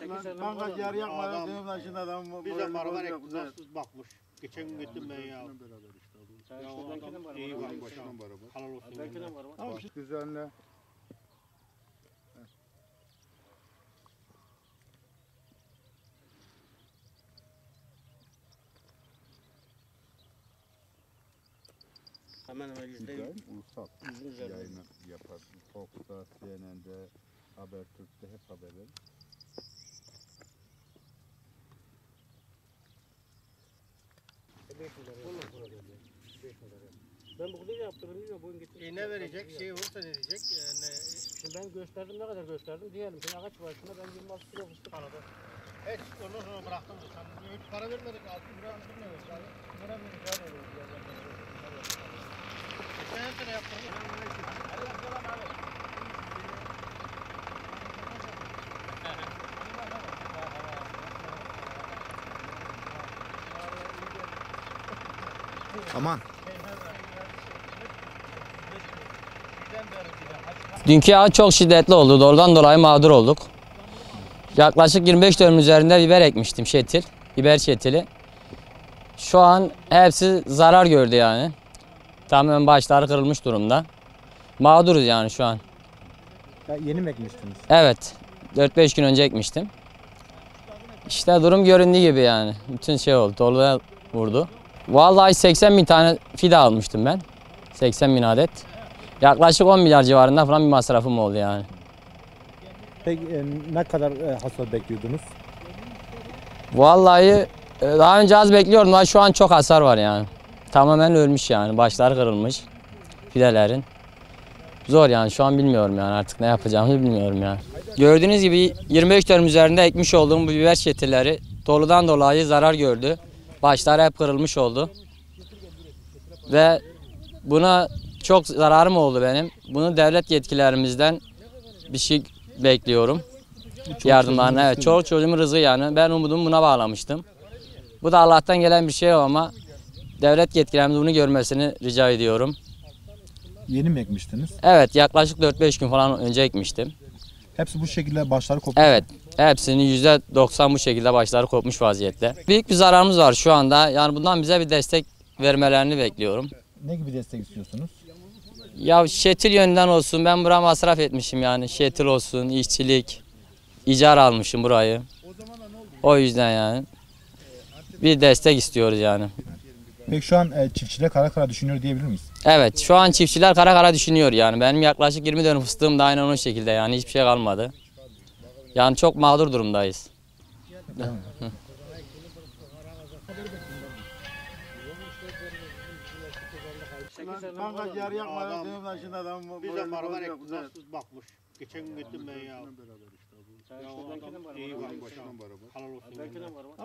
Ben kaç yer yakmadım diyorum da şimdi adam Bize beraber ektizarsız bakmış. Geçen gün gittim ben ya. Ya o adam iyi bakmış. Halal olsun. Tamam düzenle. Hemen hemen İbrahim ulusal yayını yapar. Fox'ta, CNN'de, Habertürk'te hep haberler. Ben bu kuleyi yaptım, bilmiyorum bugün gittim. Ne verecek? Şey olursa ne diyecek? Şimdi ben gösterdim, ne kadar gösterdim diyelim. Şimdi ağaç başında ben 26 kilo fıstık aradım. Hiç ondan sonra bıraktım. Sen hiç para vermedik. 6 lira vermedik. Para vermedik. Geçen sene yaptım. Aman. Dünkü yağış çok şiddetli oldu. Doğrudan dolayı mağdur olduk. Yaklaşık 25 dönüm üzerinde biber ekmiştim, şetil. Biber şetili. Şu an hepsi zarar gördü yani. Tamamen başları kırılmış durumda. Mağduruz yani şu an. Ya yeni mi ekmiştiniz? Evet. 4-5 gün önce ekmiştim. İşte durum göründüğü gibi yani. Bütün şey oldu. Doluya vurdu. Vallahi 80 bin tane fide almıştım ben. 80 bin adet. Yaklaşık 10 milyar civarında falan bir masrafım oldu yani. Peki ne kadar hasat bekliyordunuz? Vallahi daha önce az bekliyordum ama şu an çok hasar var yani. Tamamen ölmüş yani. Başları kırılmış fidelerin. Zor yani, şu an bilmiyorum yani, artık ne yapacağımı bilmiyorum yani. Gördüğünüz gibi 25 dönüm üzerinde ekmiş olduğum bu biber çetilleri doludan dolayı zarar gördü. Başları hep kırılmış oldu. Ve buna çok zararım oldu benim. Bunu devlet yetkilerimizden bir şey bekliyorum. Yardımlarına. Evet, çoluk çocuğumun rızkı yani. Ben umudumu buna bağlamıştım. Bu da Allah'tan gelen bir şey ama devlet yetkilerimiz bunu görmesini rica ediyorum. Yeni mi ekmiştiniz? Evet, yaklaşık 4-5 gün falan önce ekmiştim. Hepsi bu şekilde başları kopmuş. Evet, hepsinin %90 bu şekilde başları kopmuş vaziyette. Büyük bir zararımız var şu anda. Yani bundan bize bir destek vermelerini bekliyorum. Ne gibi destek istiyorsunuz? Ya şetil yönünden olsun, ben buraya masraf etmişim yani. Şetil olsun, işçilik, icara almışım burayı. O yüzden yani bir destek istiyoruz yani. Peki şu an çiftçiler kara kara düşünüyor diyebilir miyiz? Evet, şu an çiftçiler kara kara düşünüyor yani. Benim yaklaşık 20 dönüm fıstığım da aynen o şekilde yani, hiçbir şey kalmadı. Yani çok mağdur durumdayız. Ben kaç yer yakmadım diyorum da şimdi adam Bize beraber ektizarsız bakmış. Geçen gün gittim ben ya. Ya o adam iyi bakmış. Halal olsun.